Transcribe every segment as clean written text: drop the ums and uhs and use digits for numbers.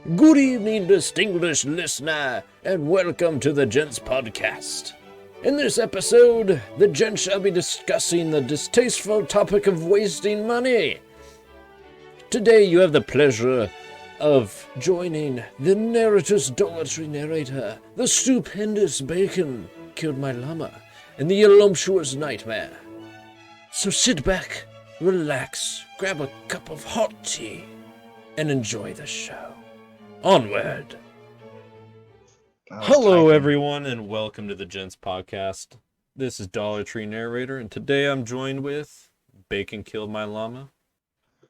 Good evening, distinguished listener, and welcome to the Gents podcast. In this episode, the Gents shall be discussing the distasteful topic of wasting money. Today, you have the pleasure of joining the narrator's dolatory narrator, the stupendous Bacon Killed My Llama, and the voluptuous Nightmare. So sit back, relax, grab a cup of hot tea, and enjoy the show. Onward. Hello, everyone, and welcome to the Gents podcast. This is Dollar Tree Narrator, and today I'm joined with Bacon Killed My Llama.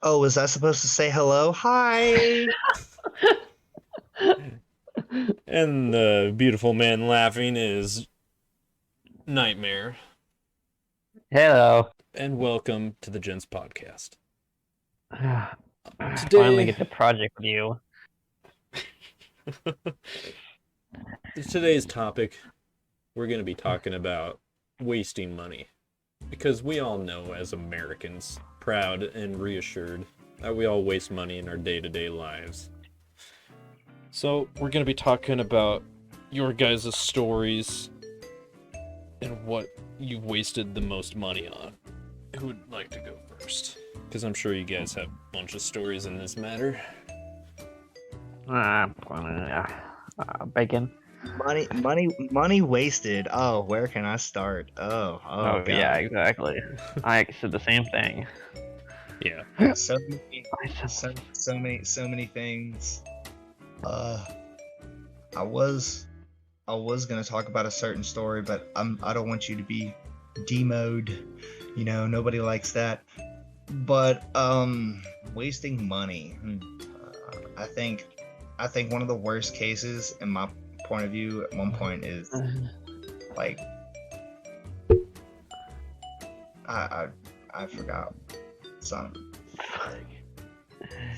Oh, was I supposed to say hello? Hi! And the beautiful man laughing is Nightmare. Hello. And welcome to the Gents podcast. Finally get the project with you. Today's topic, we're going to be talking about wasting money. Because we all know, as Americans, proud and reassured, that we all waste money in our day-to-day lives. So, we're going to be talking about your guys' stories and what you've wasted the most money on. Who would like to go first? Because I'm sure you guys have a bunch of stories in this matter. Bacon. Money wasted. Oh, where can I start? Oh, God. Yeah, exactly. I said the same thing. Yeah. So many things. I was gonna talk about a certain story, but I don't want you to be demoed. You know, nobody likes that. But wasting money. I think one of the worst cases, in my point of view, at one point is like I forgot something.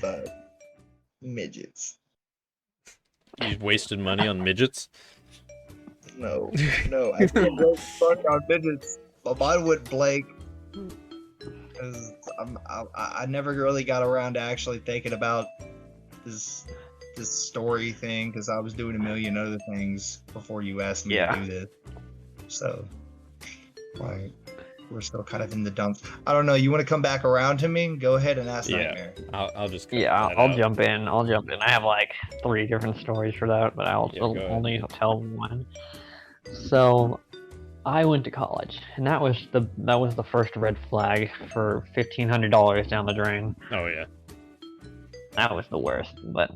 But midgets. You've wasted money on midgets? No, I can't go money on midgets. But mine went blank because I never really got around to actually thinking about this story thing because I was doing a million other things before you asked me to do this. So, like, we're still kind of in the dumps. I don't know. You want to come back around to me? Go ahead and ask Nightmare. I'll just I'll jump in. I have like 3 different stories for that, but I'll only tell one. So, I went to college, and that was the first red flag for $1,500 down the drain. Oh yeah. That was the worst, but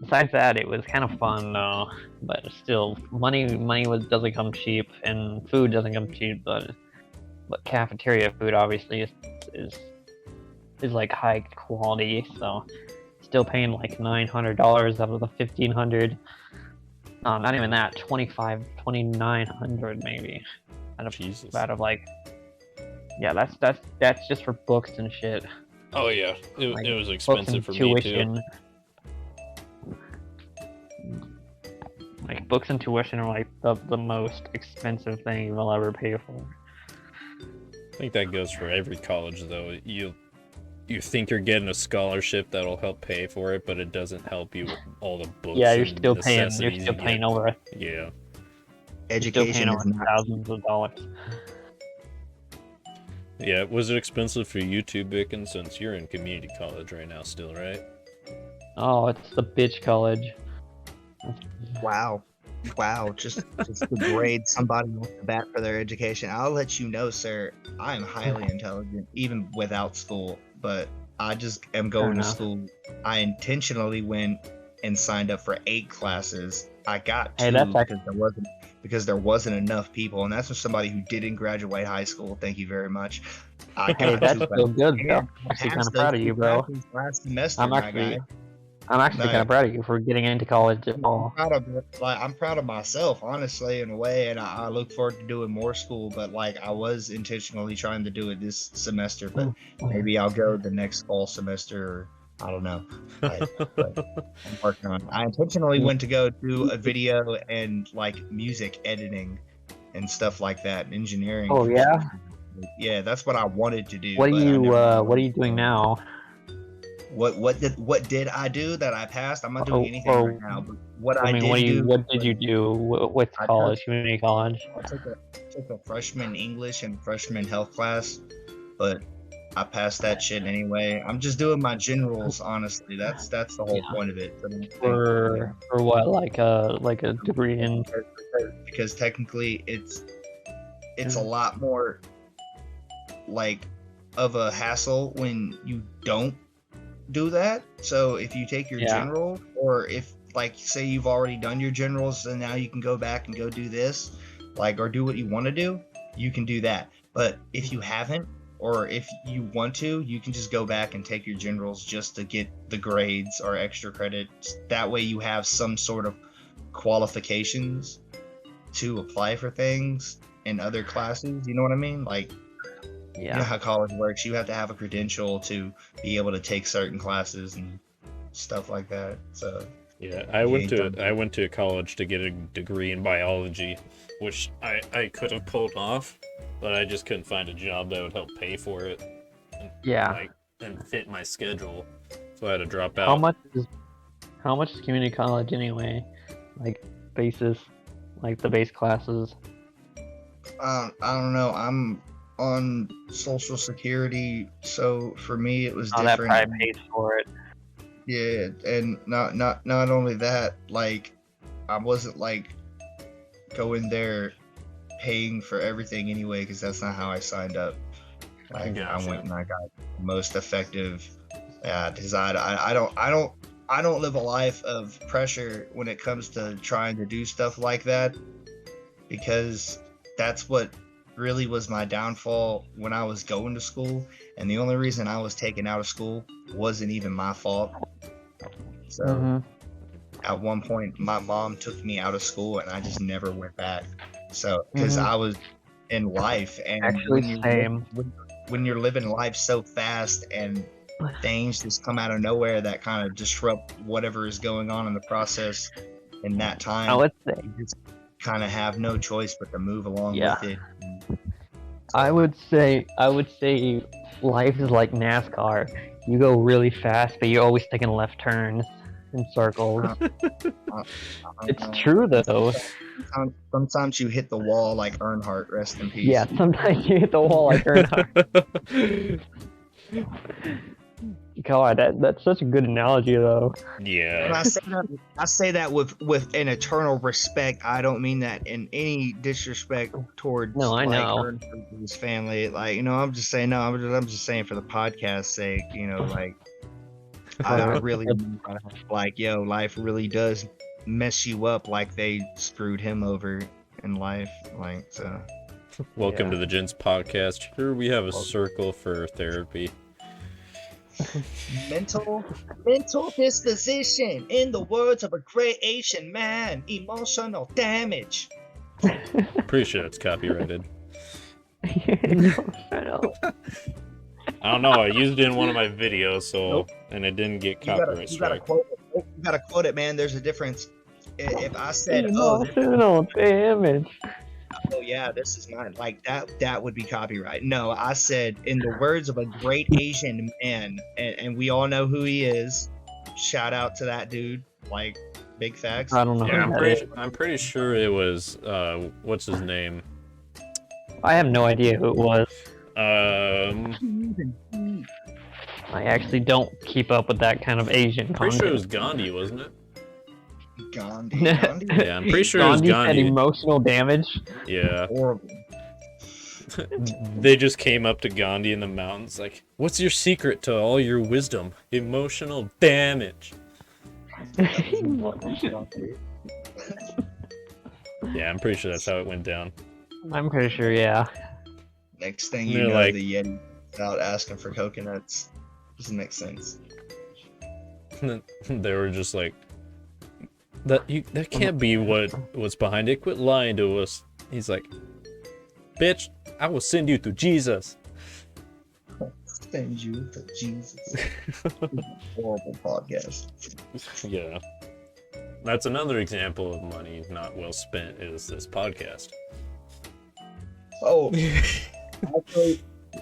besides that, it was kind of fun though. But still, money doesn't come cheap, and food doesn't come cheap. But cafeteria food obviously is like high quality. So still paying like $900 out of the $1,500. Not even that, $2,900 maybe. Jesus. Out of like, yeah, that's just for books and shit. Oh yeah, it Like, was expensive for tuition. me too. Like books and tuition are like the most expensive thing you'll ever pay for. I think that goes for every college though. You think you're getting a scholarship that'll help pay for it, but it doesn't help you with all the books. Yeah, you're and still paying. You're necessities still you paying get. over. Yeah. Education is not thousands of dollars. Yeah, was it expensive for you too, Bacon, since you're in community college right now still, right? Oh, it's the bitch college. Wow, just to grade somebody off the bat for their education. I'll let you know, sir, I am highly intelligent, even without school, but I just am going to school. I intentionally went and signed up for 8 classes. I got 2 because there wasn't enough people, and that's for somebody who didn't graduate high school. Thank you very much. Hey, that's still good, though. I'm actually kind of proud of you, bro. Last semester, I'm actually kind of proud of you for getting into college at all. I'm proud of myself, honestly, in a way, and I look forward to doing more school. But like, I was intentionally trying to do it this semester, but maybe I'll go the next fall semester. Or, I don't know. But I'm working on it. I intentionally went to go do a video and like music editing and stuff like that, and engineering. Oh yeah. Yeah, that's what I wanted to do. What but are you doing now? What did I do that I passed? I'm not doing anything Or- right now. But what I I mean, did what did you do with I college, community college? I took a freshman English and freshman health class, but I passed that shit anyway. I'm just doing my generals, honestly. That's the whole Yeah. point of it. So I don't think, For what, like a degree in? because technically it's a lot more like of a hassle when you don't do that. So if you take your Yeah. general, or if like say you've already done your generals and now you can go back and go do this, like, or do what you want to do, you can do that. But if you haven't, or if you want to, you can just go back and take your generals just to get the grades or extra credits. That way you have some sort of qualifications to apply for things in other classes. You know what I mean? Like, you know Yeah. how college works. You have to have a credential to be able to take certain classes and stuff like that. So Yeah, I went to college to get a degree in biology, which I could have pulled off, but I just couldn't find a job that would help pay for it. And, Yeah. and fit my schedule, so I had to drop out. How much is community college anyway? Like basis, like the base classes. I don't know. I'm on Social Security, so for me it was Oh, that different. probably pays for it. Yeah, and not only that, like I wasn't like going there paying for everything anyway, because that's not how I signed up. Like Gotcha. I went and I got the most effective. Because I don't live a life of pressure when it comes to trying to do stuff like that, because that's what really was my downfall when I was going to school, and the only reason I was taken out of school wasn't even my fault. So Mhm. at one point my mom took me out of school and I just never went back. So because Mhm. I was in life, and Actually, same. when you're living life so fast and things just come out of nowhere that kind of disrupt whatever is going on in the process in that time, I would say. you just kind of have no choice but to move along Yeah. with it. I would say life is like NASCAR. You go really fast, but you're always taking left turns in circles. It's true though. Sometimes you hit the wall like Earnhardt, rest in peace. Yeah, sometimes you hit the wall like Earnhardt. God, that's such a good analogy though. And Yeah. I say that with an eternal respect. I don't mean that in any disrespect towards No, I know. Earnhardt and his family. Like, I'm just saying, no, I'm just saying for the podcast's sake, like I really like, life really does mess you up like they screwed him over in life. Like, so Welcome Yeah. to the Gents podcast. Here we have a circle for therapy. mental disposition, in the words of a great Asian man, emotional damage. Pretty sure that's copyrighted. I know. I don't know. I used it in one of my videos, so Nope. and it didn't get You gotta copyright strike. quote it. You gotta quote it, man. There's a difference. If I said, "Oh, Emotional damage. oh yeah, this is mine," like that would be copyright. No, I said, in the words of a great Asian man, and we all know who he is. Shout out to that dude. Like, big facts. I don't know. Yeah, who that is. I'm pretty sure it was what's his name? I have no idea who it was. I actually don't keep up with that kind of Asian Pretty sure it content. was Gandhi, wasn't it? Gandhi. Yeah, I'm pretty sure it was Gandhi had Gandhi. emotional damage. Yeah. Horrible. They just came up to Gandhi in the mountains like, "What's your secret to all your wisdom? Emotional damage." Yeah, I'm pretty sure that's how it went down. I'm pretty sure, yeah. Next thing They're you know, like- the Yeti out asking for coconuts. Doesn't make sense. They were just like, that can't be what's behind it. Quit lying to us. He's like, "Bitch, I will send you to Jesus." Send you to Jesus. Horrible podcast. Yeah. That's another example of money not well spent is this podcast. Oh,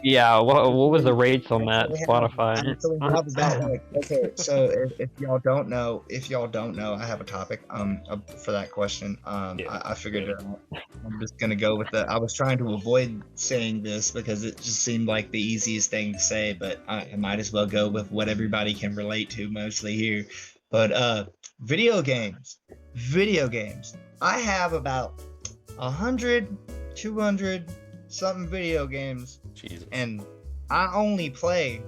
Yeah, what was the rates on that Actually have- Spotify? actually have about like okay, so if y'all don't know, I have a topic for that question. Yeah, I figured good. it out. I'm just gonna go with I was trying to avoid saying this because it just seemed like the easiest thing to say, but I might as well go with what everybody can relate to mostly here. But video games, video games. I have about 100, 200 something video games, Jesus. and I only play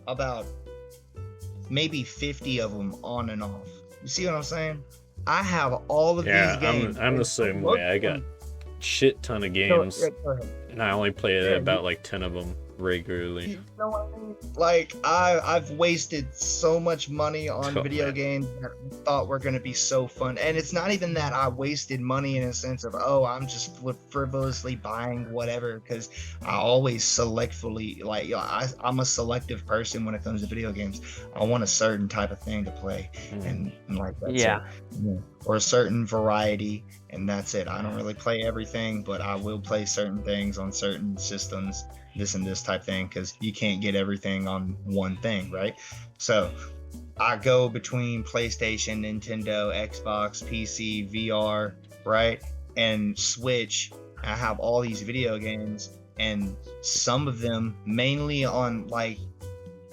about maybe 50 of them on and off. You see what I'm saying? I have all of Yeah, these games. I'm the and same most way. I of got them- shit ton of No, games, yeah, go ahead. and I only play Yeah, about like 10 of them regularly. You know what I mean? Like I've wasted so much money on Oh, video man. games that I thought were gonna be so fun, and it's not even that I wasted money in a sense of I'm just frivolously buying whatever, because I always selectively I'm a selective person when it comes to video games. I want a certain type of thing to play, and like that's Yeah. it. Or a certain variety, and that's it. I don't really play everything, but I will play certain things on certain systems, this and this type thing, because you can't get everything on one thing, right? So I go between PlayStation, Nintendo, Xbox, PC, VR, right? And Switch. I have all these video games, and some of them mainly on like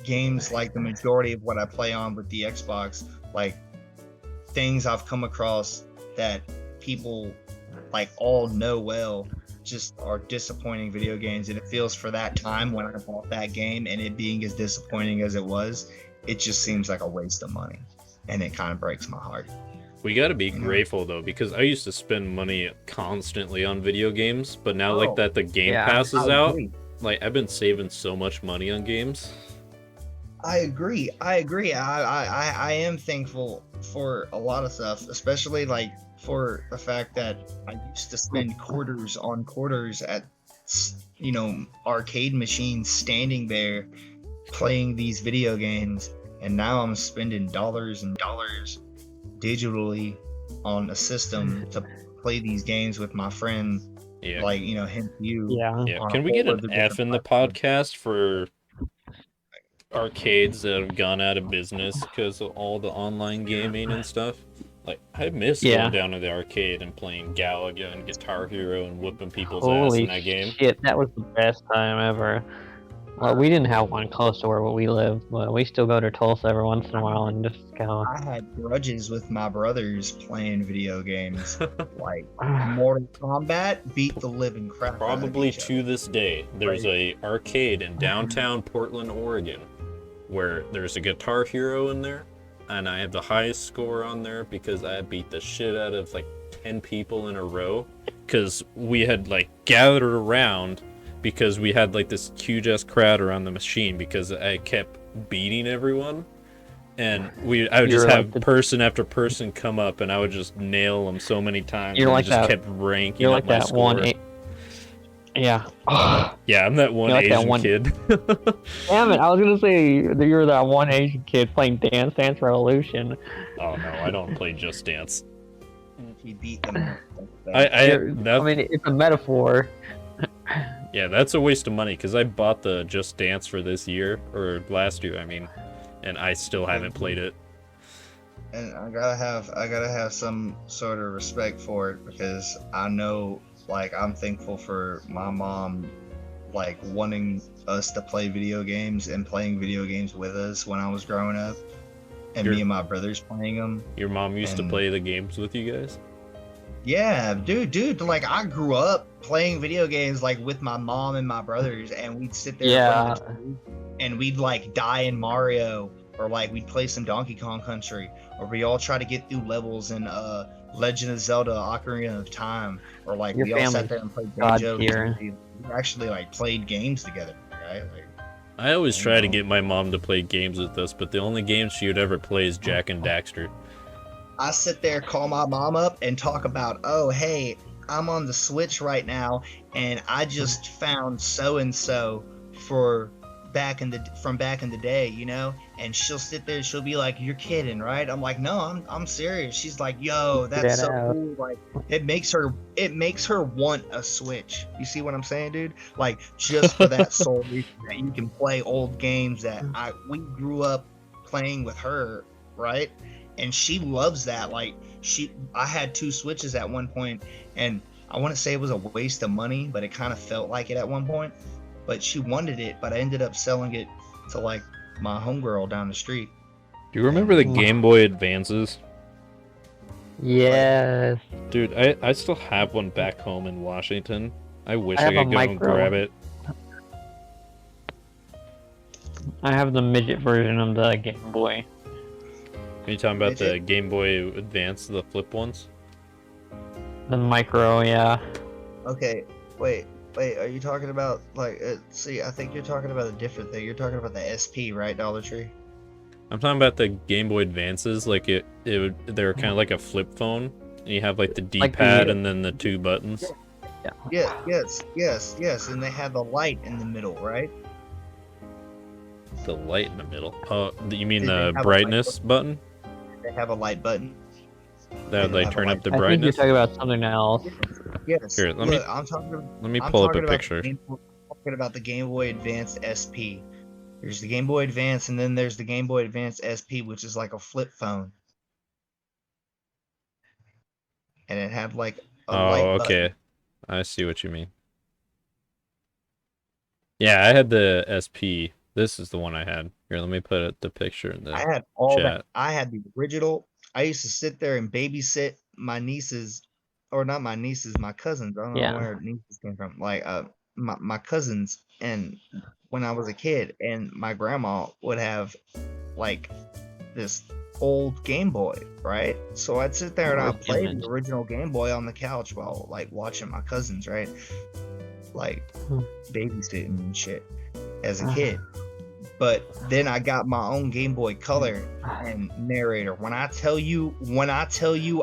games, like the majority of what I play on with the Xbox, like things I've come across that people like all know well just are disappointing video games, and it feels for that time when I bought that game and it being as disappointing as it was, it just seems like a waste of money, and it kind of breaks my heart. We gotta be You know? grateful though, because I used to spend money constantly on video games, but now like Oh, that the Game yeah, Pass is I out, agree. like I've been saving so much money on games. I agree. I am thankful for a lot of stuff, especially like for the fact that I used to spend quarters on quarters at arcade machines, standing there playing these video games, and now I'm spending dollars and dollars digitally on a system to play these games with my friend, Yeah. like him, you. Yeah. Yeah. on a Can we whole get an other F different in the platform. podcast for arcades that have gone out of business because of all the online gaming and stuff? Like, I miss Yeah. going down to the arcade and playing Galaga and Guitar Hero and whooping people's ass in Holy that game. shit, that was the best time ever. Well, we didn't have one close to where we live, but we still go to Tulsa every once in a while and just go. I had grudges with my brothers playing video games. Like Mortal Kombat beat the living crap out Probably of each to other. this day, there's a arcade in downtown Portland, Oregon, where there's a Guitar Hero in there, and I have the highest score on there because I beat the shit out of like 10 people in a row, because we had like gathered around because we had like this huge ass crowd around the machine because I kept beating everyone, and I would You're just like have the- person after person come up, and I would just nail them so many times. You're and like it just that- kept ranking You're up like my that score. one. Yeah. Yeah, I'm that one You're like that Asian one- kid. Damn it! I was gonna say that you're that one Asian kid playing Dance Dance Revolution. Oh no, I don't play Just Dance. He beat them. That, I mean, it's a metaphor. yeah, that's a waste of money because I bought the Just Dance for this year or last year, I mean, and I still haven't played it. And I gotta have some sort of respect for it, because I know, like, I'm thankful for my mom, like, wanting us to play video games and playing video games with us when I was growing up, and me and my brothers playing them. Your mom used to And- play the games with you guys? Yeah, dude, like, I grew up playing video games, like, with my mom and my brothers, and we'd sit there Yeah. and play and we'd, like, die in Mario, or, like, we'd play some Donkey Kong Country, or we all try to get through levels in Legend of Zelda Ocarina of Time, or, like, Your we all sat family's there and played God banjos, tier. and we actually, like, played games together, right? Like, I always I try to know. get my mom to play games with us, but the only games she would ever play is Jack and Daxter. I sit there, call my mom up, and talk about, oh, hey, I'm on the Switch right now, and I just found so and so for back in the day, you know, and she'll sit there and she'll be like, "You're kidding, right?" I'm like, "No, I'm serious." She's like, "Yo, that's That so out. cool." Like it makes her want a Switch. You see what I'm saying, dude? Like just for that sole reason that you can play old games that we grew up playing with her, right? And she loves that. Like I had 2 Switches at one point, and I want to say it was a waste of money, but it kind of felt like it at one point. But she wanted it, but I ended up selling it to like my homegirl down the street. Do you remember the Game Boy Advances? Yes. Dude, I still have one back home in Washington. I wish I I have a could go and micro. grab it. I have the midget version of the Game Boy. Are you talking about the Midget? Game Boy Advance, the flip ones? The micro, yeah. Okay, wait, are you talking about like? See, I think you're talking about a different thing. You're talking about the SP, right, Dollar Tree? I'm talking about the Game Boy Advances. Like they were kind of like a flip phone, and you have like the D-pad and then the 2 buttons. Yeah, yes, and they have a light in the middle, right? The light in the middle. Oh, you mean Did they the have a light brightness button? They have a light button. That would They like have a turn light up the I think you're brightness. talking about something else. Yes. Here, let Look, I'm talking pull up a about the picture. talking about the Game Boy Advance SP. There's the Game Boy Advance, and then there's the Game Boy Advance SP, which is like a flip phone. And it had like a light Oh, button. okay. I see what you mean. Yeah, I had the SP. This is the one I had. Here, let me put the picture in I the had all chat. that. I had the original. I used to sit there and babysit my nieces, or not my nieces, my cousins. I don't Yeah. know where nieces came from. Like my cousins, and when I was a kid, and my grandma would have like this old Game Boy, right? So I'd sit there and I'd play Image. the original Game Boy on the couch while like watching my cousins, right? Like babysitting and shit as a kid. But then I got my own Game Boy Color and narrator. When I tell you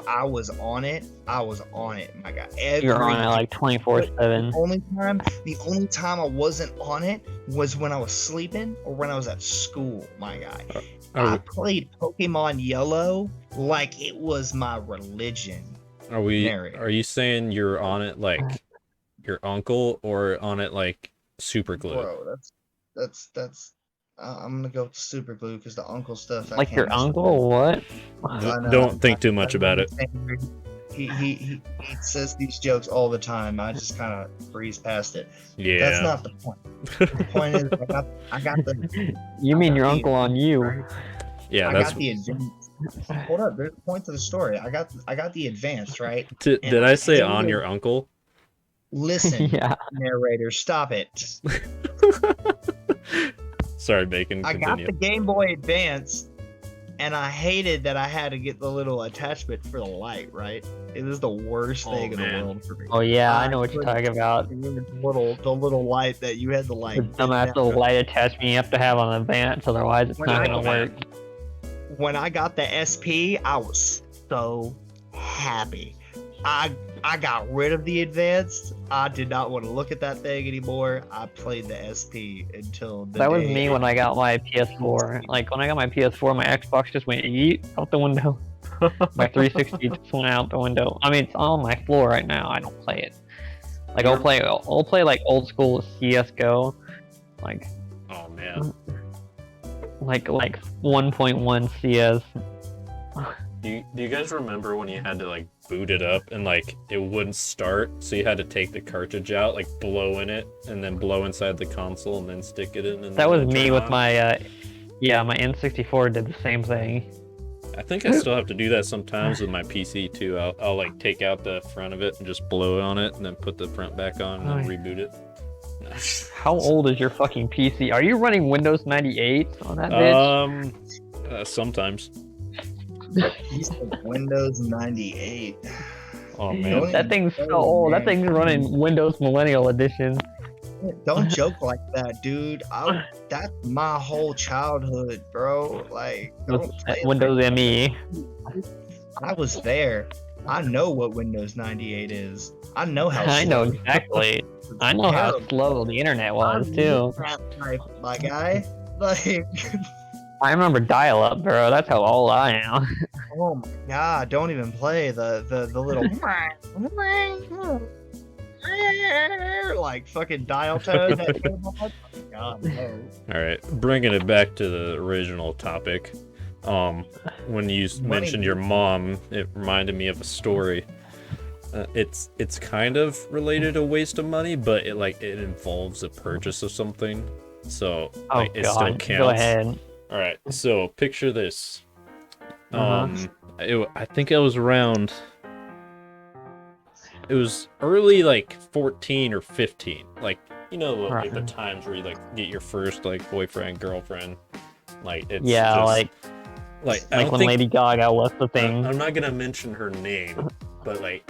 I was on it, I was on it. My God, You're on it like 24/7. the only time I wasn't on it was when I was sleeping or when I was at school. My guy, I played Pokemon Yellow like it was my religion. Are you saying you're on it like your uncle, or on it like super glue? Bro, that's. I'm gonna go with super glue because the uncle stuff. I Like can't your mess with uncle? What? I know. Don't think too much about it. He says these jokes all the time. I just kind of breeze past it. Yeah. That's not the point. The point is, I got the. You mean your the- uncle on you? Yeah, I that's. got the advanced. Hold up, there's a point to the story. I got the advanced, right? Did I say on hated- your uncle? Listen, Yeah. narrator, stop it. Sorry, Bacon. I got Continue. the Game Boy Advance, and I hated that I had to get the little attachment for the light, right? It was the worst thing in the man. world for me. Oh yeah, I know what you're talking about. The little light that you had to The like. dumbass little light attachment you have to have on the Advance, otherwise it's When not I gonna got- work. When I got the SP, I was so happy. I got rid of the Advanced. I did not want to look at that thing anymore. I played the SP until the That was day- me when I got my PS4. Like when I got my PS4, my Xbox just went yeet out the window. My 360 just went out the window. I mean, it's on my floor right now. I don't play it. Like I'll play like old school CS:GO, like Oh man. like 1.1 CS. Do you guys remember when you had to like boot it up and like it wouldn't start, so you had to take the cartridge out, like blow in it, and then blow inside the console and then stick it in? And That was then me turn with on? my my N64 did the same thing. I think I still have to do that sometimes with my PC too. I'll like take out the front of it and just blow on it, and then put the front back on and then reboot it. How old is your fucking PC? Are you running Windows 98 on that bitch? Sometimes. He said Windows 98. Oh man. That thing's so old. That thing's running Windows Millennial Edition. Don't joke like that, dude. That's my whole childhood, bro. Like, don't play Windows like ME. I was there. I know what Windows 98 is. I know how. I know slow- exactly. It's I know how terrible. slow the internet was I too. miss that life, my guy. Like, I remember dial-up, bro. That's how old I am. oh my god! Don't even play the little like fucking dial tone. That came on. Oh god, no. All right, bringing it back to the original topic. When you mentioned your mom, it reminded me of a story. It's kind of related to waste of money, but it involves a purchase of something, so Oh like, it still god. counts. Go ahead. All right, so picture this. Uh-huh. I think I was around. It was early, like 14 or 15. Like, you know, like the Right. times where you like get your first like boyfriend, girlfriend. Like it's Yeah, just, like I don't when think, Lady Gaga was the thing. I'm not gonna mention her name, but like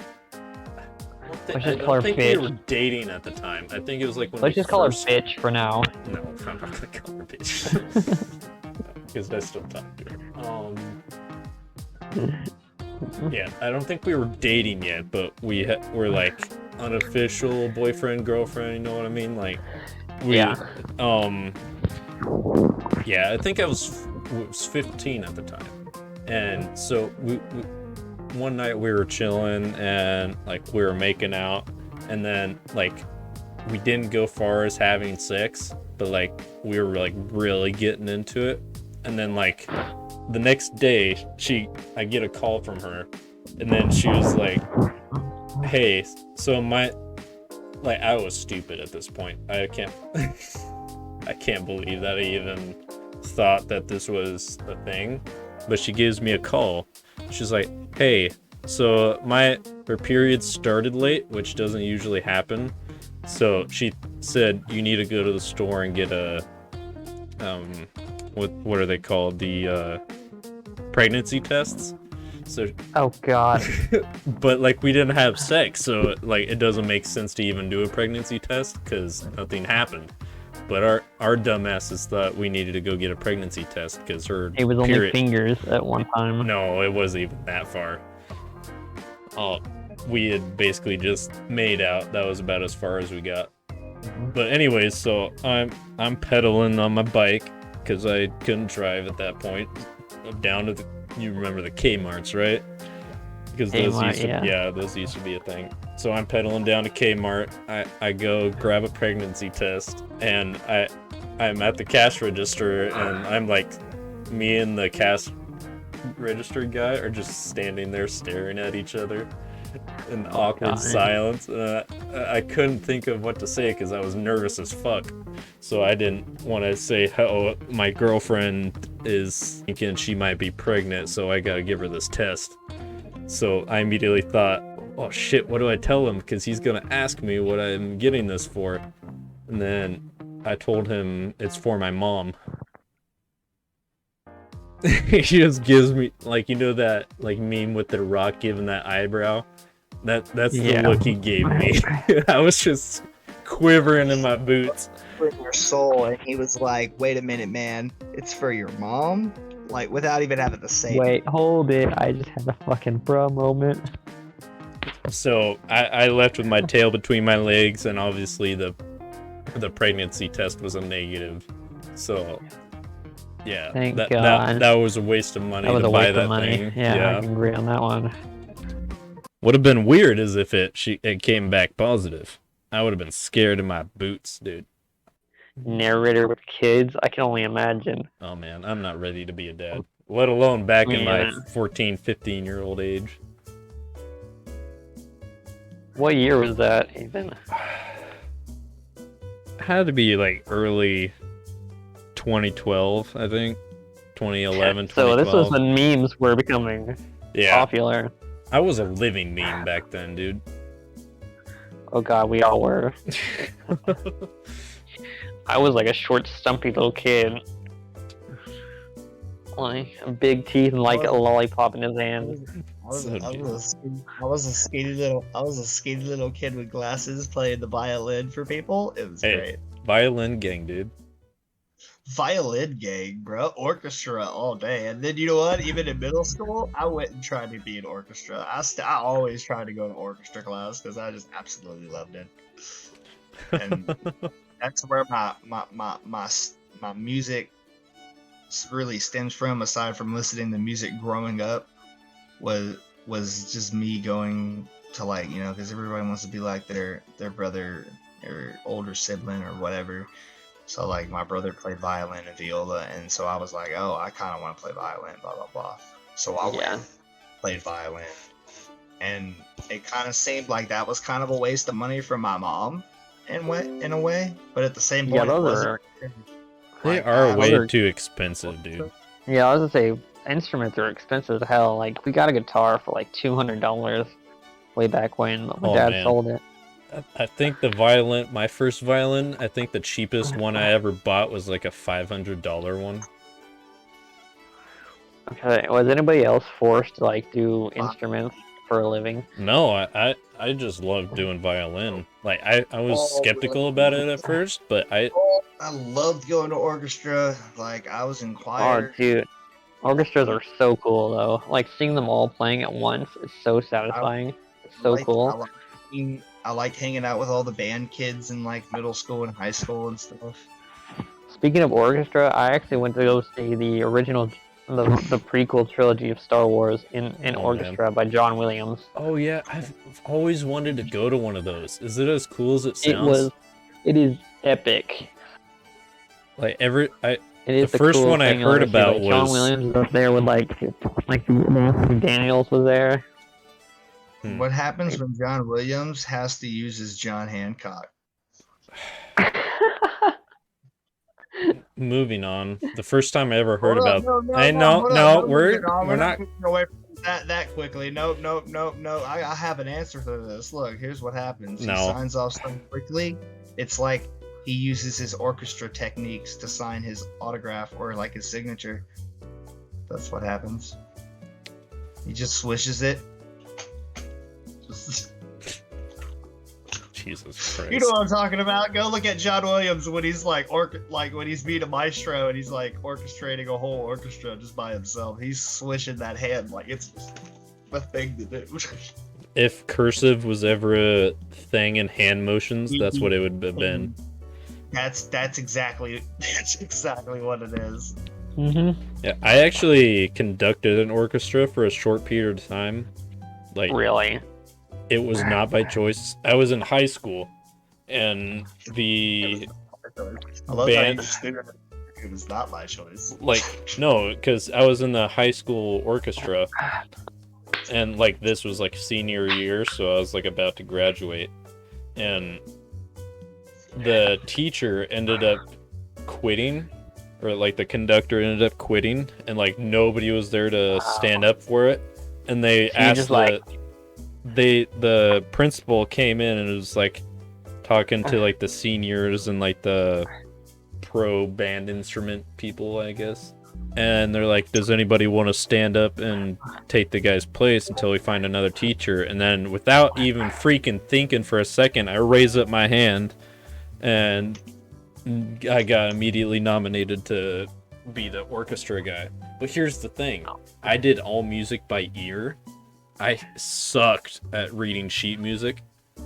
Let's I just call her don't think we bitch. were dating at the time. I think it was like when Let's we just call her first... bitch for now. No, I'm not gonna call her bitch. Because I still talk to her. Yeah, I don't think we were dating yet, but we're like unofficial boyfriend, girlfriend, you know what I mean? Like, Yeah. Yeah, I think I was 15 at the time. And so we one night we were chilling and like we were making out, and then like we didn't go far as having sex, but like we were like really getting into it. And then like the next day I get a call from her, and then she was like, hey, so I was stupid at this point. I can't I can't believe that I even thought that this was a thing. But she gives me a call. She's like, hey, so her period started late, which doesn't usually happen. So she said you need to go to the store and get a what are they called? The pregnancy tests. So Oh god. but like we didn't have sex, so like it doesn't make sense to even do a pregnancy test because nothing happened. But our dumbasses thought we needed to go get a pregnancy test because her It was only period... fingers at one time. No, it wasn't even that far. We had basically just made out. That was about as far as we got. But anyways, so I'm pedaling on my bike because I couldn't drive at that point. Down to you remember the Kmart's, right? Because those those used to be a thing. So I'm pedaling down to Kmart. I go grab a pregnancy test, and I'm at the cash register, and I'm like, me and the cash register guy are just standing there staring at each other in awkward silence. I couldn't think of what to say because I was nervous as fuck. So I didn't want to say, oh, my girlfriend is thinking she might be pregnant, so I gotta give her this test. So I immediately thought, oh shit, what do I tell him? Because he's gonna ask me what I'm getting this for. And then I told him it's for my mom. He just gives me, like, you know that like meme with the Rock giving that eyebrow? That's the look he gave me. I was just quivering in my boots. For your soul, and he was like, wait a minute, man, it's for your mom? Like, without even having to say it. Wait, hold it. I just had a fucking bro moment. So I left with my tail between my legs, and obviously the pregnancy test was a negative. So yeah, Thank that God. that was a waste of money That was to a buy waste that of money. thing. Yeah, I can agree on that one. Would have been weird as if it came back positive. I would have been scared in my boots, dude. Narrator with kids, I can only imagine. Oh man, I'm not ready to be a dad. Let alone back in my Yeah. 14, 15-year-old age. What year was that even? Had to be like early 2012, I think. 2011, So 2012. this was when memes were becoming Yeah, popular. I was a living meme back then, dude. Oh god, we all were. I was like a short, stumpy little kid. Like, big teeth and like a lollipop in his hand. I was a skinny little kid with glasses playing the violin for people. It was Hey. great. Violin gang, dude. violin gang, bro. Orchestra all day. And then you know what? Even in middle school, I went and tried to be in orchestra. I always tried to go to orchestra class because I just absolutely loved it. And that's where my music really stems from. Aside from listening to music growing up, was just me going to, like, you know, because everybody wants to be like their brother or older sibling or whatever. So like my brother played violin and viola, and so I was like, oh, I kind of want to play violin, blah blah blah. So I went, played violin, and it kind of seemed like that was kind of a waste of money for my mom, in a way. But at the same point, it wasn't. They are way too expensive, dude. Yeah, I was gonna say instruments are expensive as hell. Like we got a guitar for like $200 way back when my dad sold it. I think the violin, my first violin, I think the cheapest one I ever bought was like a $500 one. Okay, was anybody else forced to like do instruments for a living? No, I just loved doing violin. Like I was skeptical about it at first, but I loved going to orchestra. Like I was in choir. Oh, dude, orchestras are so cool though. Like seeing them all playing at once is so satisfying. It's so cool. I liked hanging out with all the band kids in like middle school and high school and stuff. Speaking of orchestra, I actually went to go see the original, the prequel trilogy of Star Wars in orchestra by John Williams. Oh yeah, I've always wanted to go to one of those. Is it as cool as it sounds? It is epic. Like the first one I heard about was John Williams was up there with like Daniels was there. What happens when John Williams has to use his John Hancock? Moving on. The first time I ever heard about we're not away from that quickly. No. I have an answer for this. Look, here's what happens. He signs off so quickly. It's like he uses his orchestra techniques to sign his autograph or like his signature. That's what happens. He just swishes it. Jesus Christ. You know what I'm talking about? Go look at John Williams when he's like when he's being a maestro and he's like orchestrating a whole orchestra just by himself. He's swishing that hand like it's just a thing to do. If cursive was ever a thing in hand motions, that's what it would have been. That's exactly what it is. Mm-hmm. Yeah, I actually conducted an orchestra for a short period of time. Like really? It was not by choice. I was in high school, and the band. It was not my choice. Like no, because I was in the high school orchestra, and like this was like senior year, so I was like about to graduate, and the teacher ended up quitting, or like the conductor ended up quitting, and like nobody was there to stand up for it, and they asked the principal came in and was like talking to like the seniors and like the pro band instrument people, I guess, and they're like, does anybody want to stand up and take the guy's place until we find another teacher? And then without even freaking thinking for a second, I raise up my hand and I got immediately nominated to be the orchestra guy. But here's the thing, I did all music by ear. I sucked at reading sheet music,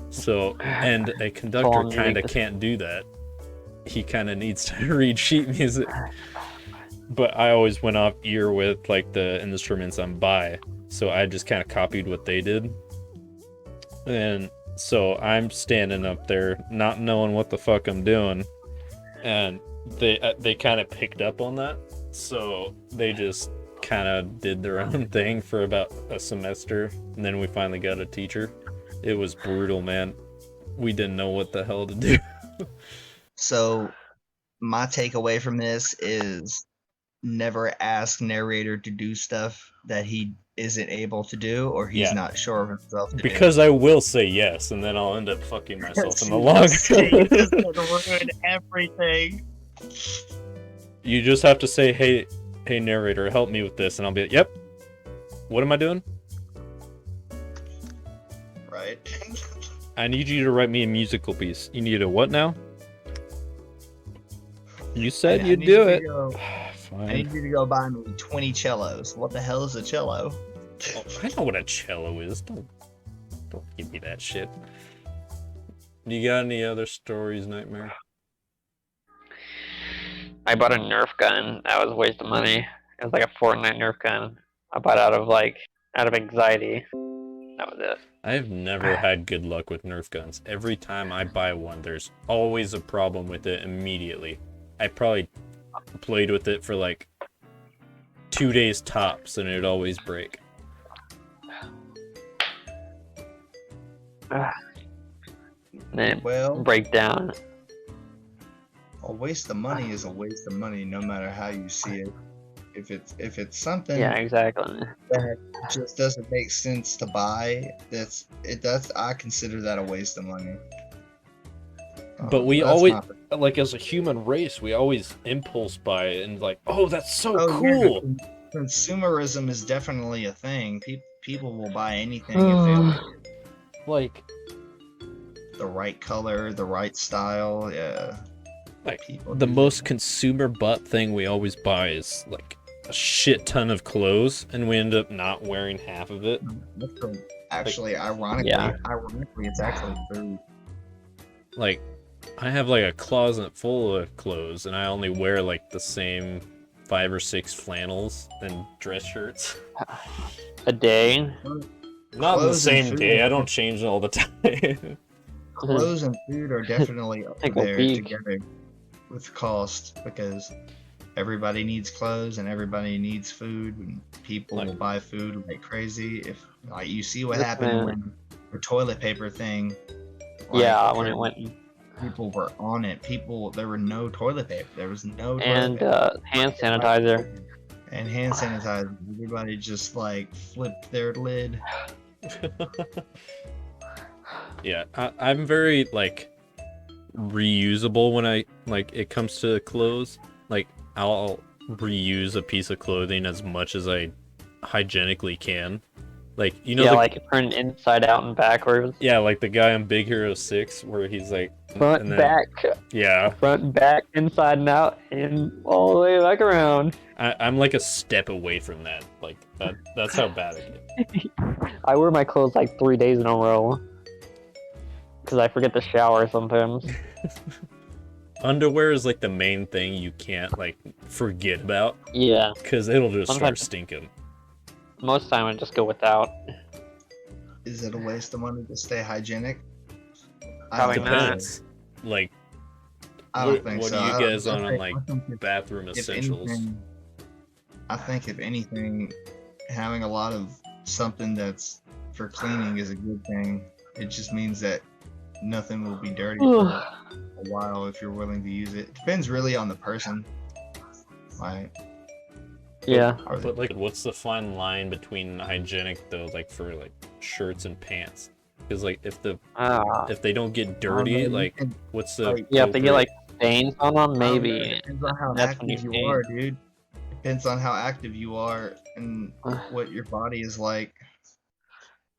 so, and a conductor kind of can't do that. He kind of needs to read sheet music. But I always went off ear with like the instruments I'm by, so I just kind of copied what they did. And so I'm standing up there not knowing what the fuck I'm doing, and they kind of picked up on that, so they just kind of did their own thing for about a semester, and then we finally got a teacher. It was brutal, man. We didn't know what the hell to do. So my takeaway from this is never ask narrator to do stuff that he isn't able to do or he's not sure of himself to because do. I will say yes, and then I'll end up fucking myself in the long run. It's gonna ruin everything. You just have to say, hey narrator, help me with this, and I'll be like, yep. What am I doing? Right. I need you to write me a musical piece. You need a what now? You said I you'd need do you to it. go- I Fine. need you to go buy me 20 cellos. What the hell is a cello? Oh, I know what a cello is. Don't give me that shit. Do you got any other stories, Nightmare? I bought a Nerf gun. That was a waste of money. It was like a Fortnite Nerf gun. I bought out of anxiety. That was it. I've never had good luck with Nerf guns. Every time I buy one, there's always a problem with it immediately. I probably played with it for like 2 days tops, and it'd always break. Then Well, break down. a waste of money is a waste of money, no matter how you see it. If it's something Yeah, exactly. that just doesn't make sense to buy, I consider that a waste of money. But we That's always, my- like, as a human race, we always impulse buy it and like, oh, that's so Oh, cool. yeah, consumerism is definitely a thing. People will buy anything if they Like, the right color, the right style. Yeah. Like, People the do most that. consumer butt thing we always buy is like a shit ton of clothes, and we end up not wearing half of it. Actually, ironically, Yeah. it's actually food. Like, I have like a closet full of clothes, and I only wear like the same 5 or 6 flannels and dress shirts. A day. Not the Clothes and same food. day. I don't change it all the time. Clothes and food are definitely up Take a there peek. together with cost, because everybody needs clothes and everybody needs food, and people will buy food like crazy. If like you see what happened when the toilet paper thing. Yeah, when it went. People were on it. There were no toilet paper. There was no toilet And paper. hand sanitizer. And hand sanitizer. Everybody just like flipped their lid. Yeah, I'm very like reusable when it comes to clothes. Like, I'll reuse a piece of clothing as much as I hygienically can. Like, you know, Yeah, like turn inside out and backwards. yeah, like the guy on Big Hero 6 where he's like Front, and then- back, Yeah, front, back, inside and out, and all the way back around. I'm like a step away from that. Like that's how bad it is. I wear my clothes like 3 days in a row. Because I forget to shower sometimes. Underwear is like the main thing you can't like forget about, Yeah, because it'll just start Sometimes- stinking. most of the time I just go without. Is it a waste of money to stay hygienic? Probably don't not. think so. Depends. Like, I don't what think do so. you I guys don't- on I like think if- bathroom if essentials? anything, I think if anything, having a lot of something that's for cleaning is a good thing. It just means that nothing will be dirty for a while if you're willing to use it. It depends really on the person. Like, Yeah. But like, what's the fine line between hygienic though, like for like shirts and pants? Because like if they don't get dirty, you like can- what's the like- Yeah, if they get like appropriate- stains on them, I don't know, maybe. It depends on how That's when active you you see. are, dude. Depends on how active you are and what your body is like.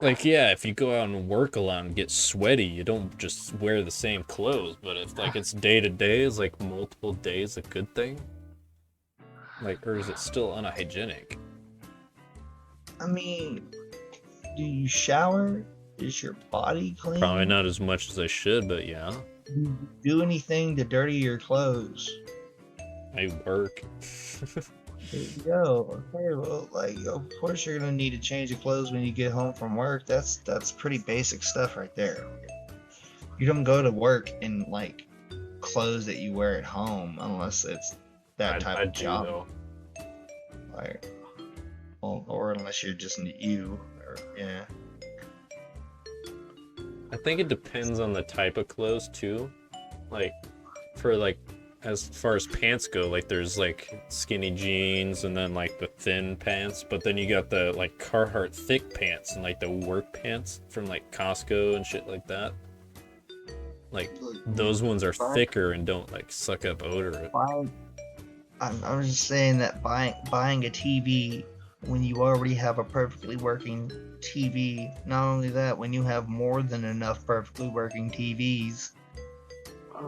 Like, yeah, if you go out and work a lot and get sweaty, you don't just wear the same clothes. But if like it's day to day, is like multiple days a good thing? Like, or is it still unhygienic? I mean, do you shower? Is your body clean? Probably not as much as I should, but yeah, Do you do anything to dirty your clothes? I work. There you go. Okay, well, like, of course you're gonna need to change your clothes when you get home from work. That's pretty basic stuff right there. You don't go to work in like clothes that you wear at home unless it's that type I of do, job. though. Like, well, or unless you're just you, or yeah. I think it depends on the type of clothes too. Like, for like, as far as pants go, like there's like skinny jeans and then like the thin pants, but then you got the like Carhartt thick pants and like the work pants from like Costco and shit like that. Like those ones are thicker and don't like suck up odor. I'm just saying that buying a TV when you already have a perfectly working TV, not only that, when you have more than enough perfectly working TVs,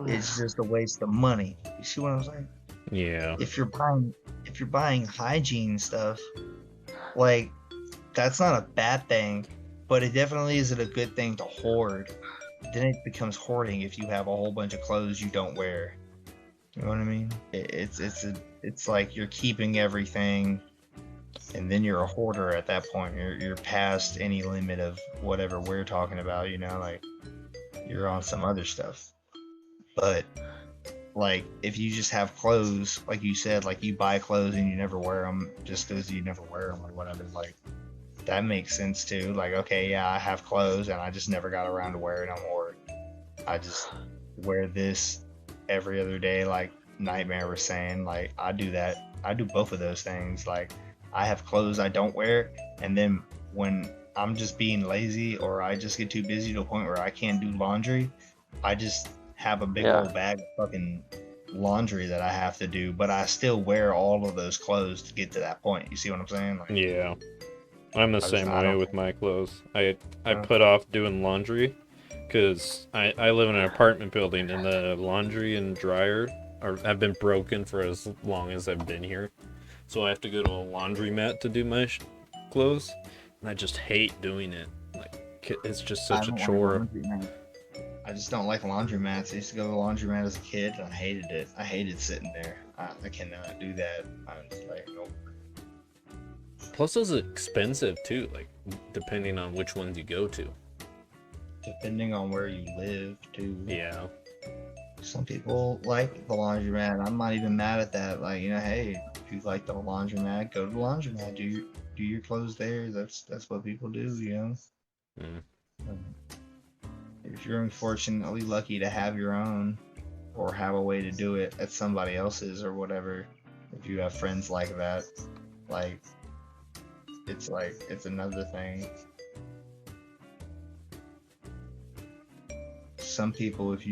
it's just a waste of money. You see what I'm saying? Yeah. If you're buying hygiene stuff, like that's not a bad thing, but it definitely isn't a good thing to hoard. Then it becomes hoarding if you have a whole bunch of clothes you don't wear. You know what I mean? It's like you're keeping everything, and then you're a hoarder at that point. You're past any limit of whatever we're talking about. You know, like you're on some other stuff. But like if you just have clothes, like you said, like you buy clothes and you never wear them just because you never wear them or whatever, like that makes sense too. Like, okay, yeah, I have clothes and I just never got around to wearing them, or I just wear this every other day, like Nightmare was saying. Like, I do that. I do both of those things. Like, I have clothes I don't wear, and then when I'm just being lazy or I just get too busy to a point where I can't do laundry, I just have a big Yeah. old bag of fucking laundry that I have to do, but I still wear all of those clothes to get to that point. You see what I'm saying? Like, Yeah. I'm the same I way don't- with my clothes. I Uh. put off doing laundry because I live in an apartment building and the laundry and dryer have been broken for as long as I've been here. So I have to go to a laundromat to do my clothes, and I just hate doing it. Like, it's just I such a don't like chore. laundromat. I just don't like laundromats. I used to go to the laundromat as a kid and I hated it. I hated sitting there. I cannot do that. I'm just like, nope. Plus, it's expensive too. Like, depending on which ones you go to. Depending on where you live, too. Yeah. Some people like the laundromat. I'm not even mad at that. Like, you know, hey, if you like the laundromat, go to the laundromat. Do your clothes there. That's what people do, you know. Mm. If you're unfortunately lucky to have your own, or have a way to do it at somebody else's or whatever, if you have friends like that, like it's another thing. Some people, if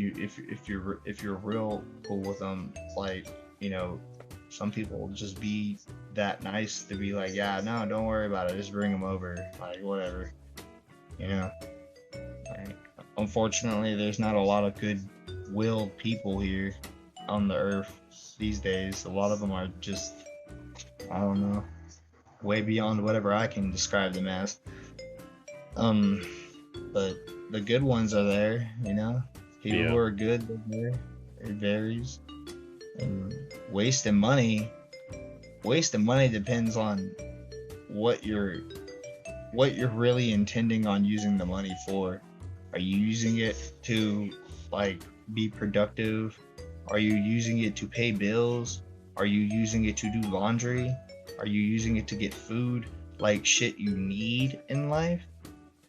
you're real cool with them, like, you know, some people will just be that nice to be like, yeah, no, don't worry about it, just bring them over, like whatever, you know. Like, unfortunately, there's not a lot of good-willed people here on the earth these days. A lot of them are just, I don't know, way beyond whatever I can describe them as. But the good ones are there, you know. People who are good, they're there. It varies. And wasting money depends on what you're really intending on using the money for. Are you using it to, like, be productive? Are you using it to pay bills? Are you using it to do laundry? Are you using it to get food, like shit you need in life?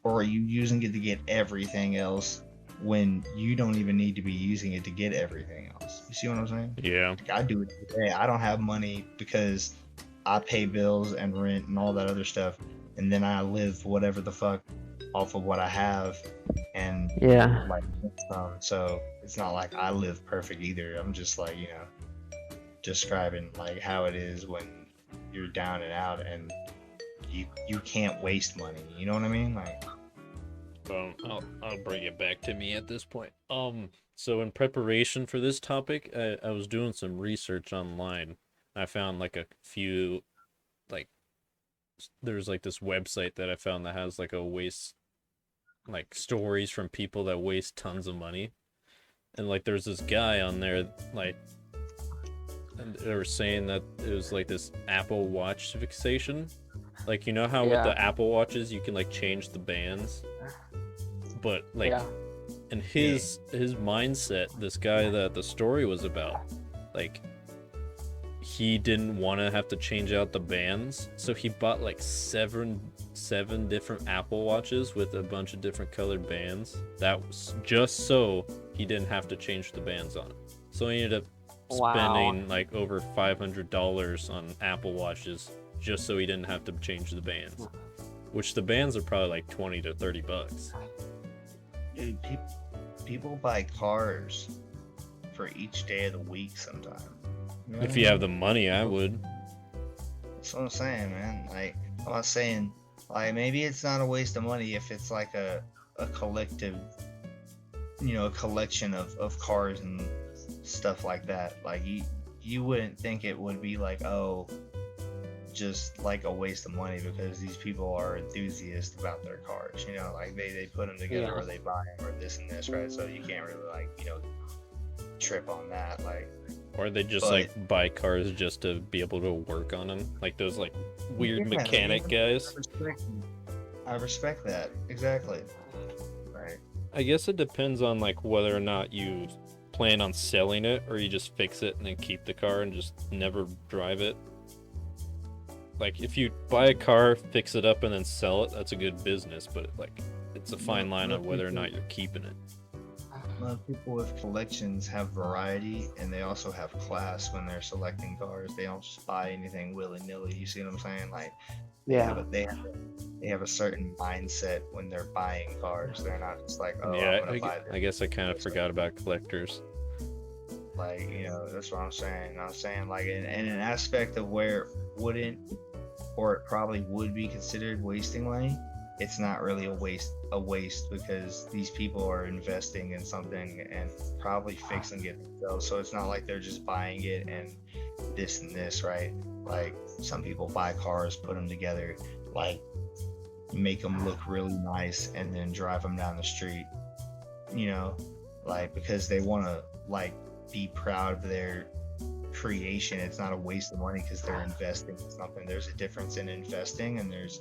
Or are you using it to get everything else when you don't even need to be using it to get everything else? You see what I'm saying? Yeah. Like, I do it today. I don't have money because I pay bills and rent and all that other stuff, and then I live whatever the fuck off of what I have, and Yeah. like, so it's not like I live perfect either. I'm just like, you know, describing like how it is when you're down and out and you can't waste money. You know what I mean? Like, I'll bring it back to me at this point. So in preparation for this topic, I was doing some research online. I found like a few, like, there's like this website that I found that has like a waste, like stories from people that waste tons of money. And like there's this guy on there, like, and they were saying that it was like this Apple Watch fixation. Like, you know how with the Apple Watches you can like change the bands? But like in his mindset, this guy that the story was about, like, he didn't want to have to change out the bands, so he bought like seven different Apple Watches with a bunch of different colored bands. That was just so he didn't have to change the bands on it. So he ended up spending like over $500 on Apple Watches just so he didn't have to change the bands, which the bands are probably like $20 to $30. dude, people buy cars for each day of the week sometimes. You know If you have the money, I would. That's what I'm saying, man. Like, I'm not saying, like, maybe it's not a waste of money if it's like a collective, you know, a collection of cars and stuff like that. Like, you wouldn't think it would be like, oh, just like a waste of money because these people are enthusiasts about their cars. You know, like they put them together Yeah. or they buy them or this and this, right? So you can't really like trip on that. Like, Or they just But- like buy cars just to be able to work on them, like those like weird Yeah, mechanic guys. I respect that exactly. Right. I guess it depends on like whether or not you plan on selling it or you just fix it and then keep the car and just never drive it. Like if you buy a car, fix it up and then sell it, that's a good business, but like it's a fine line on whether or not you're keeping it. A lot of people with collections have variety and they also have class when they're selecting cars. They don't just buy anything willy-nilly. You see what I'm saying? Like Yeah. they have a certain mindset when they're buying cars. They're not just like, oh, Yeah, I'm gonna buy this. I guess I kind of forgot about collectors. Like, that's what I'm saying. I'm saying like in an aspect of where it wouldn't or it probably would be considered wasting money, it's not really a waste because these people are investing in something and probably fixing it themselves. So it's not like they're just buying it and this, right? Like some people buy cars, put them together, like make them look really nice and then drive them down the street, like because they want to like be proud of their creation. It's not a waste of money because they're investing in something. There's a difference in investing and there's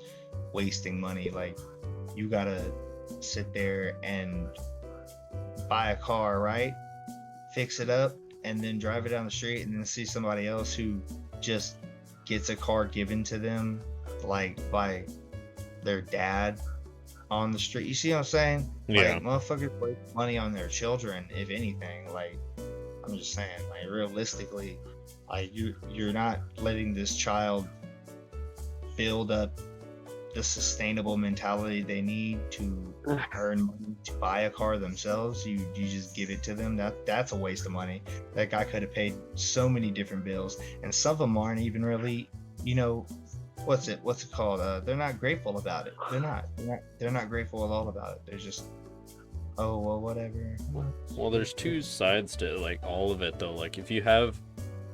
wasting money. Like you gotta sit there and buy a car, right? Fix it up and then drive it down the street and then see somebody else who just gets a car given to them like by their dad on the street. You see what I'm saying? Yeah. Like motherfuckers waste money on their children, if anything. Like I'm just saying, like realistically, like you're not letting this child build up the sustainable mentality they need to earn money to buy a car themselves. You just give it to them. That's a waste of money. That guy could have paid so many different bills, and some of them aren't even really, what's it called? They're not grateful about it. They're not grateful at all about it. They're just, oh well, whatever. Well, there's two sides to like all of it though. Like if you have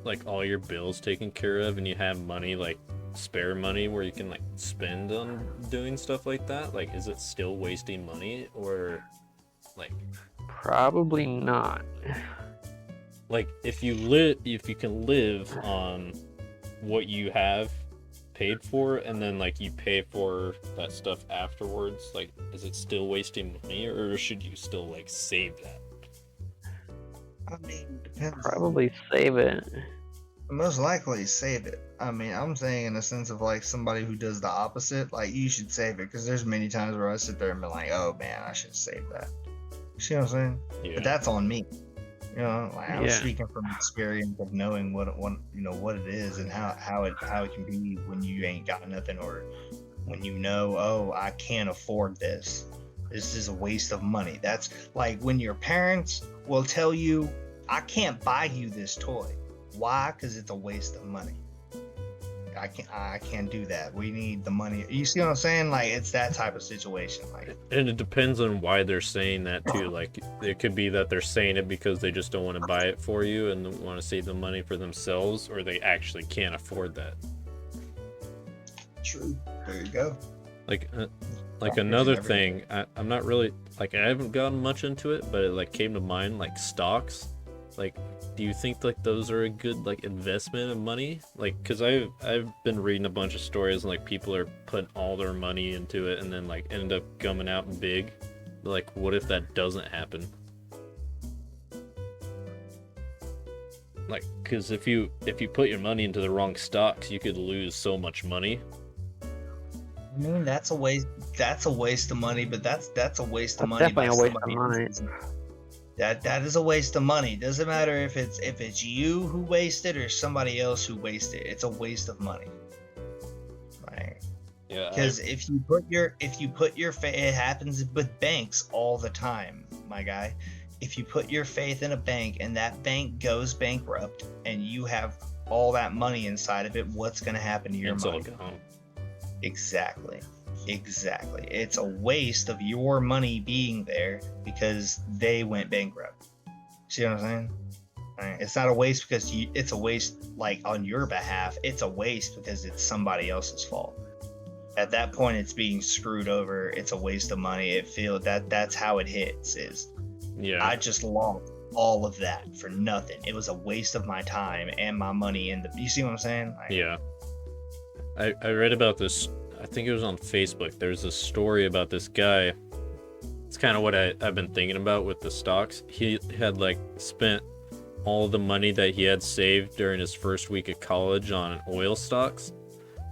like all your bills taken care of and you have money like spare money where you can like spend on doing stuff like that, like is it still wasting money or like Probably not. like if you can live on what you have paid for and then like you pay for that stuff afterwards, like is it still wasting money or should you still like save that? I mean, depends. Probably save it. Most likely save it. I mean, I'm saying in the sense of like somebody who does the opposite, like you should save it because there's many times where I sit there and be like, oh man, I should save that. You see what I'm saying? Yeah. But that's on me. Like I'm Yeah. speaking from experience of knowing what it is and how it can be when you ain't got nothing or when oh, I can't afford this. This is a waste of money. That's like when your parents will tell you, I can't buy you this toy. Why? Because it's a waste of money. I can't do that. We need the money. You see what I'm saying? Like it's that type of situation. Like And it depends on why they're saying that too. Like it could be that they're saying it because they just don't want to buy it for you and want to save the money for themselves, or they actually can't afford that. true. There you go. Like Factors in another everything. thing, I'm not really like I haven't gotten much into it, but it like came to mind like stocks. Like, do you think like those are a good like investment of money? Like, cause I've been reading a bunch of stories and like people are putting all their money into it and then like end up coming out big. Like, what if that doesn't happen? Like, cause if you put your money into the wrong stocks, you could lose so much money. I mean, that's a waste. That's a waste of money, but that's a waste of That's money. by definitely a waste of somebody money. else's. That is a waste of money. Doesn't matter if it's you who wasted or somebody else who wasted. It's a waste of money. Right? Yeah. Because if you put your faith, it happens with banks all the time, my guy. If you put your faith in a bank and that bank goes bankrupt and you have all that money inside of it, what's going to happen to your It's money? all gone. Exactly. It's a waste of your money being there because they went bankrupt. See what I'm saying? Right? It's not a waste because it's a waste like on your behalf. It's a waste because it's somebody else's fault. At that point, it's being screwed over. It's a waste of money. It feels that's how it hits. Is I just lost all of that for nothing. It was a waste of my time and my money. You see what I'm saying? Like, yeah. I read about this. I think it was on Facebook. There's a story about this guy. It's kind of what I've been thinking about with the stocks. He had like spent all the money that he had saved during his first week of college on oil stocks,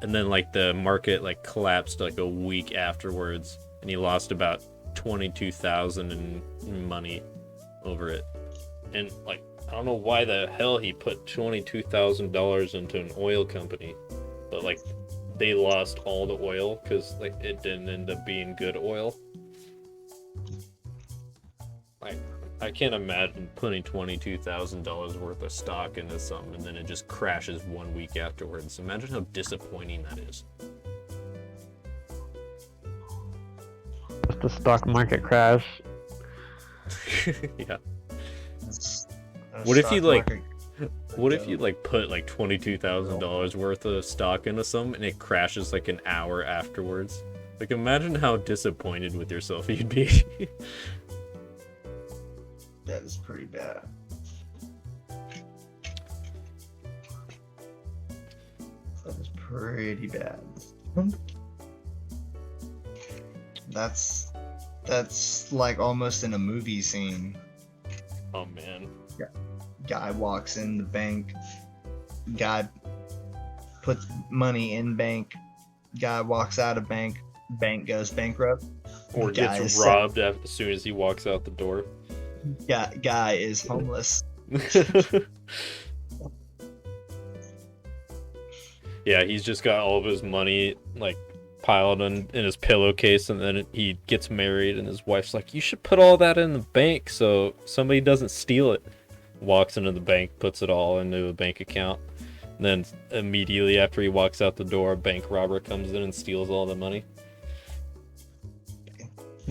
and then like the market like collapsed like a week afterwards, and he lost about 22,000 in money over it. And like I don't know why the hell he put $22,000 into an oil company, but like they lost all the oil because like it didn't end up being good oil. Like I can't imagine putting $22,000 worth of stock into something and then it just crashes 1 week afterwards. Imagine how disappointing that is. If the stock market crash. Yeah. it's- What if you, stock like- market- What if you like put like $22,000 worth of stock into something and it crashes like an hour afterwards? Like imagine how disappointed with yourself you'd be. That is pretty bad. That is pretty bad. That's like almost in a movie scene. Oh man. Guy walks in the bank. Guy puts money in bank. Guy walks out of bank. Bank goes bankrupt. Or Guy gets is robbed as soon as he walks out the door. Guy is homeless. Yeah, he's just got all of his money like piled in his pillowcase, and then he gets married and his wife's like, you should put all that in the bank so somebody doesn't steal it. Walks into the bank, puts it all into a bank account, and then immediately after he walks out the door, a bank robber comes in and steals all the money.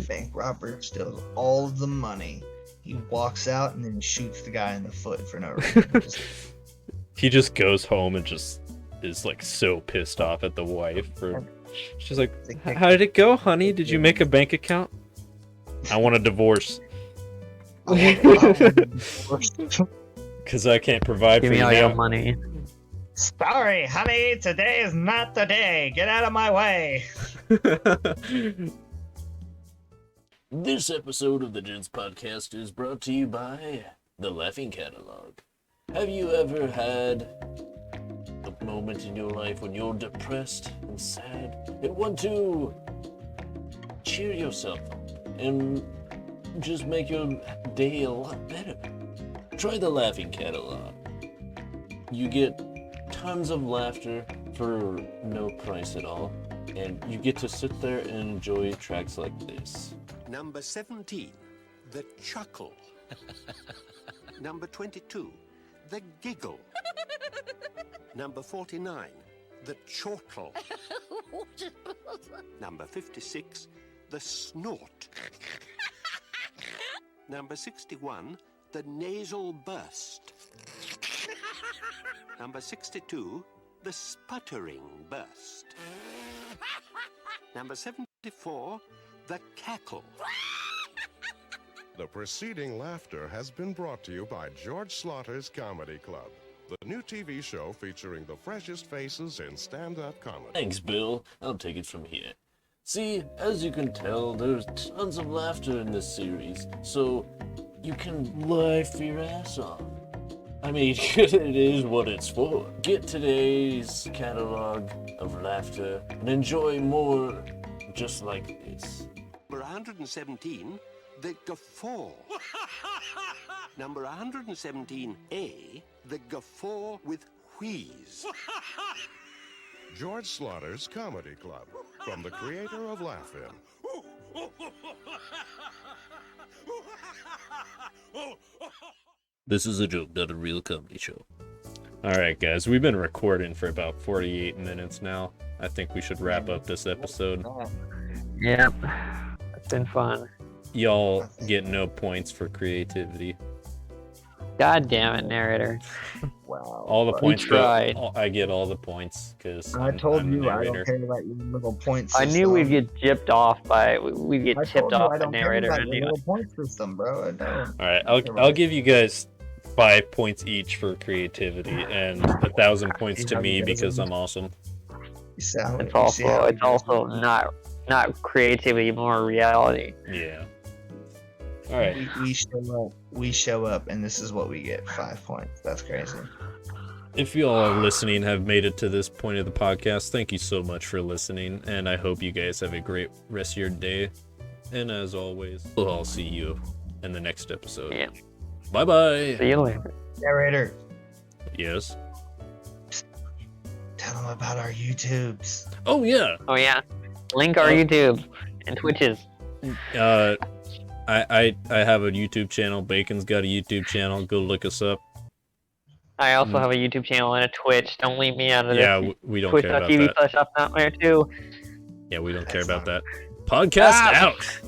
Bank robber steals all of the money. He walks out and then shoots the guy in the foot for no reason. He just goes home and just is like so pissed off at the wife for she's like, how did it go, honey? Did you make a bank account? I want a divorce because I can't provide Give for me you all now. your money. Sorry, honey, today is not the day. Get out of my way. This episode of the Gents Podcast is brought to you by the Laughing Catalog. Have you ever had a moment in your life when you're depressed and sad and want to cheer yourself and just make your day a lot better? Try the Laughing Catalog. You get tons of laughter for no price at all, and you get to sit there and enjoy tracks like this. Number 17, the chuckle. Number 22, the giggle. Number 49, the chortle. Number 56, the snort. Number 61, the nasal burst. Number 62, the sputtering burst. Number 74, the cackle. The preceding laughter has been brought to you by George Slaughter's Comedy Club, the new TV show featuring the freshest faces in stand-up comedy. Thanks, Bill. I'll take it from here. See, as you can tell, there's tons of laughter in this series, so you can laugh your ass off. I mean, it is what it's for. Get today's catalog of laughter and enjoy more just like this. Number 117, the guffaw. Number 117A, the guffaw with wheeze. George Slaughter's Comedy Club, from the creator of Laugh-In. This is a joke, not a real comedy show. Alright guys, we've been recording for about 48 minutes now. I think we should wrap up this episode. Yep. It's been fun. Y'all get no points for creativity. God damn it, narrator. Wow. All the but points. tried. I get all the points because I told I'm the you I don't narrator. care about your little point I system. knew we'd get gypped off by we'd get I tipped told you off I by don't care narrator. about I your knew it. little point system, bro. I don't. All right, I'll give you guys 5 points each for creativity and 1,000 points See to how me you guys because are- I'm awesome. You see how- It's you see how also you guys are- not creativity, more reality. Yeah. All right. We show up, and this is what we get: 5 points. That's crazy. If you all are listening, have made it to this point of the podcast, thank you so much for listening, and I hope you guys have a great rest of your day. And as always, we'll all see you in the next episode. Yeah. Bye bye. See you later. Narrator, Yes. tell them about our YouTubes. Oh yeah. Oh yeah. Link our YouTube and Twitches. I have a YouTube channel. Bacon's got a YouTube channel. Go look us up. I also have a YouTube channel and a Twitch. Don't leave me out of Yeah, this. we don't care about Twitch.tv that. /UpNotWhere too. Yeah, we don't care That's about not- that. Podcast out.